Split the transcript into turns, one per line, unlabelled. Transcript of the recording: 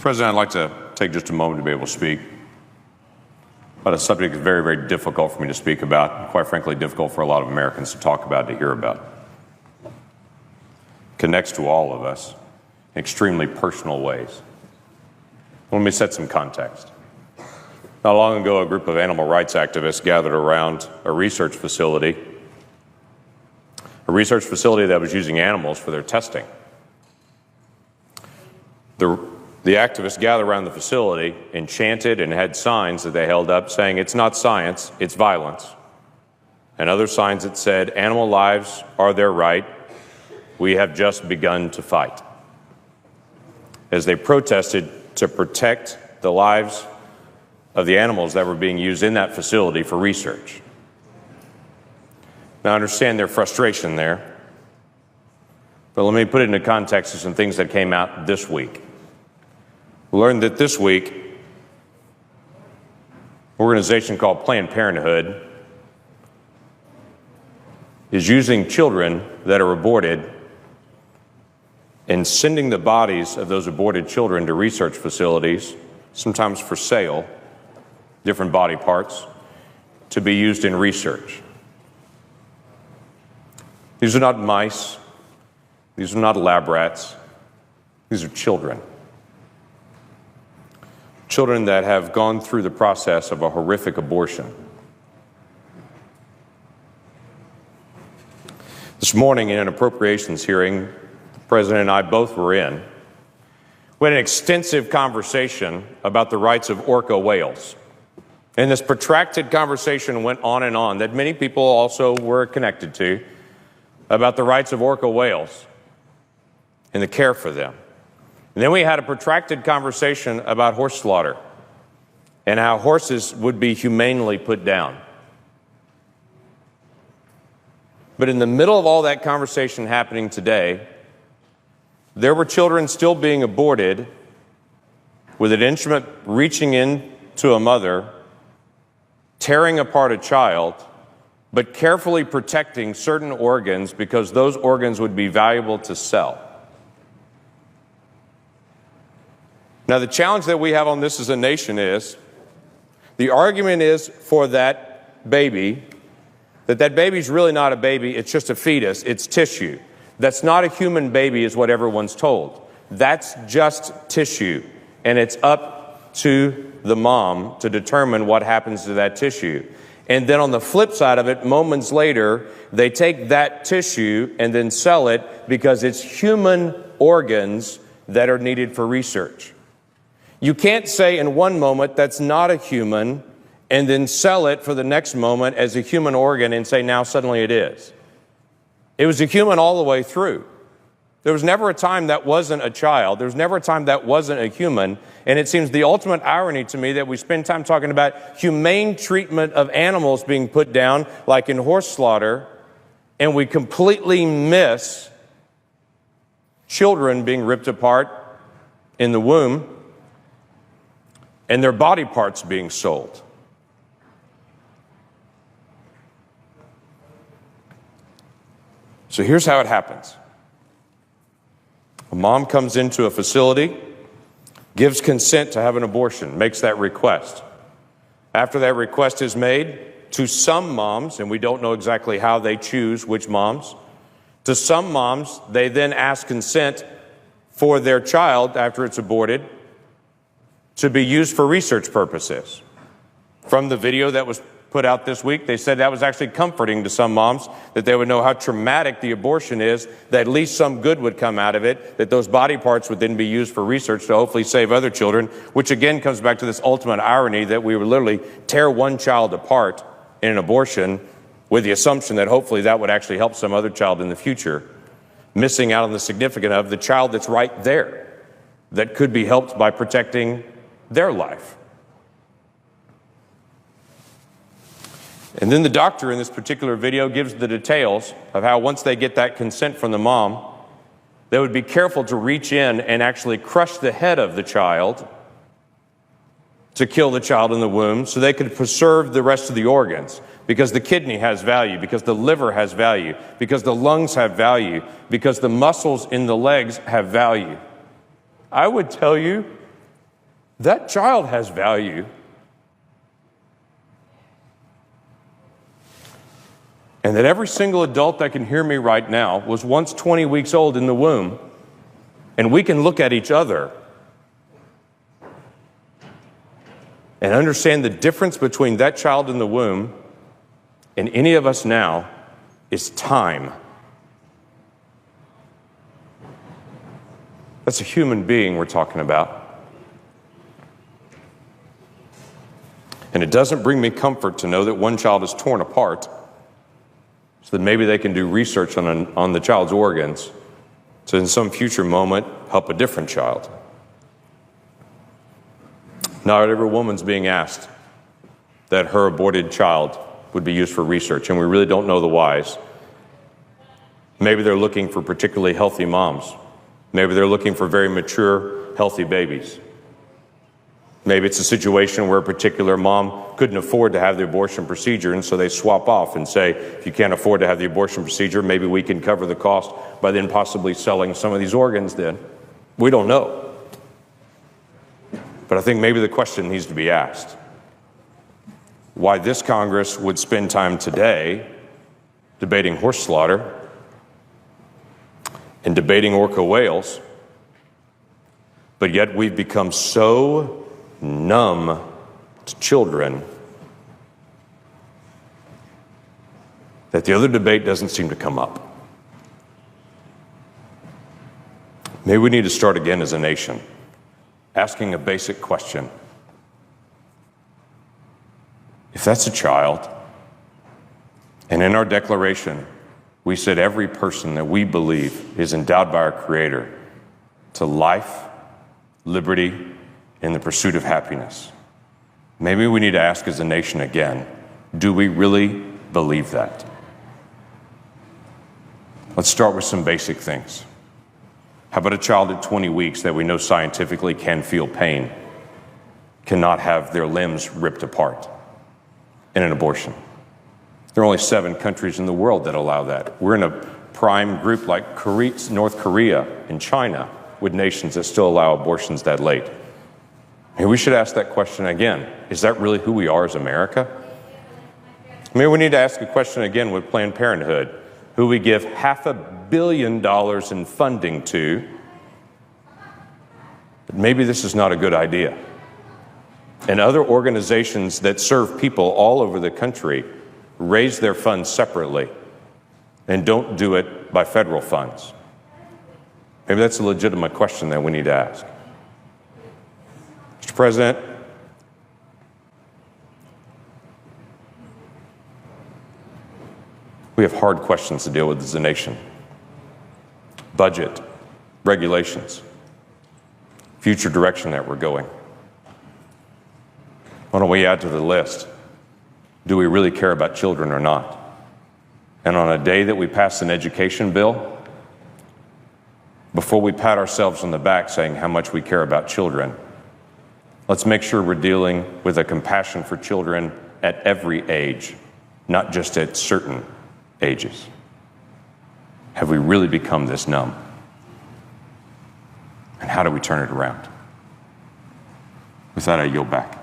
President, I'd like to take just a moment to be able to speak about a subject that's very, very difficult for me to speak about, and quite frankly, difficult for a lot of Americans to talk about, to hear about. It connects to all of us in extremely personal ways. Let me set some context. Not long ago, a group of animal rights activists gathered around a research facility that was using animals for their testing. The activists gathered around the facility and chanted and had signs that they held up saying, "It's not science, it's violence." And other signs that said, "Animal lives are their right. We have just begun to fight." As they protested to protect the lives of the animals that were being used in that facility for research. Now, I understand their frustration there, but let me put it into context of some things that came out this week. We learned that this week, an organization called Planned Parenthood is using children that are aborted and sending the bodies of those aborted children to research facilities, sometimes for sale, different body parts, to be used in research. These are not mice. These are not lab rats. These are children. Children that have gone through the process of a horrific abortion. This morning in an appropriations hearing, the President and I both were in, we had an extensive conversation about the rights of orca whales. And this protracted conversation went on and on that many people also were connected to about the rights of orca whales and the care for them. And then we had a protracted conversation about horse slaughter and how horses would be humanely put down. But in the middle of all that conversation happening today, there were children still being aborted with an instrument reaching into a mother, tearing apart a child, but carefully protecting certain organs because those organs would be valuable to sell. Now, the challenge that we have on this as a nation is, the argument is for that baby, that baby's really not a baby, it's just a fetus, it's tissue. That's not a human baby is what everyone's told. That's just tissue, and it's up to the mom to determine what happens to that tissue. And then on the flip side of it, moments later, they take that tissue and then sell it because it's human organs that are needed for research. You can't say in one moment that's not a human and then sell it for the next moment as a human organ and say now suddenly it is. It was a human all the way through. There was never a time that wasn't a child. There was never a time that wasn't a human. And it seems the ultimate irony to me that we spend time talking about humane treatment of animals being put down, like in horse slaughter, and we completely miss children being ripped apart in the womb and their body parts being sold. So here's how it happens. A mom comes into a facility, gives consent to have an abortion, makes that request. After that request is made, to some moms, and we don't know exactly how they choose which moms, to some moms, they then ask consent for their child after it's aborted to be used for research purposes. From the video that was put out this week, they said that was actually comforting to some moms, that they would know how traumatic the abortion is, that at least some good would come out of it, that those body parts would then be used for research to hopefully save other children, which again comes back to this ultimate irony that we would literally tear one child apart in an abortion with the assumption that hopefully that would actually help some other child in the future, missing out on the significance of the child that's right there that could be helped by protecting their life. And then the doctor in this particular video gives the details of how once they get that consent from the mom, they would be careful to reach in and actually crush the head of the child to kill the child in the womb so they could preserve the rest of the organs, because the kidney has value, because the liver has value, because the lungs have value, because the muscles in the legs have value. I would tell you That child has value. And that every single adult that can hear me right now was once 20 weeks old in the womb, and we can look at each other and understand the difference between that child in the womb and any of us now is time. That's a human being we're talking about. And it doesn't bring me comfort to know that one child is torn apart so that maybe they can do research on the child's organs to in some future moment help a different child. Not every woman's being asked that her aborted child would be used for research, and we really don't know the whys. Maybe they're looking for particularly healthy moms. Maybe they're looking for very mature, healthy babies. Maybe it's a situation where a particular mom couldn't afford to have the abortion procedure, and so they swap off and say, if you can't afford to have the abortion procedure, maybe we can cover the cost by then possibly selling some of these organs then. We don't know. But I think maybe the question needs to be asked. Why this Congress would spend time today debating horse slaughter and debating orca whales, but yet we've become so numb to children that the other debate doesn't seem to come up. Maybe we need to start again as a nation, asking a basic question. If that's a child, and in our declaration, we said every person that we believe is endowed by our Creator to life, liberty, and the pursuit of happiness. Maybe we need to ask as a nation again, do we really believe that? Let's start with some basic things. How about a child at 20 weeks that we know scientifically can feel pain, cannot have their limbs ripped apart in an abortion? There are only 7 countries in the world that allow that. We're in a prime group like North Korea and China with nations that still allow abortions that late. Maybe we should ask that question again. Is that really who we are as America? Maybe we need to ask a question again with Planned Parenthood, who we give $500 million in funding to. But maybe this is not a good idea. And other organizations that serve people all over the country raise their funds separately and don't do it by federal funds. Maybe that's a legitimate question that we need to ask. Mr. President, we have hard questions to deal with as a nation. Budget, regulations, future direction that we're going. Why don't we add to the list? Do we really care about children or not? And on a day that we pass an education bill, before we pat ourselves on the back saying how much we care about children, let's make sure we're dealing with a compassion for children at every age, not just at certain ages. Have we really become this numb? And how do we turn it around? With that, I yield back.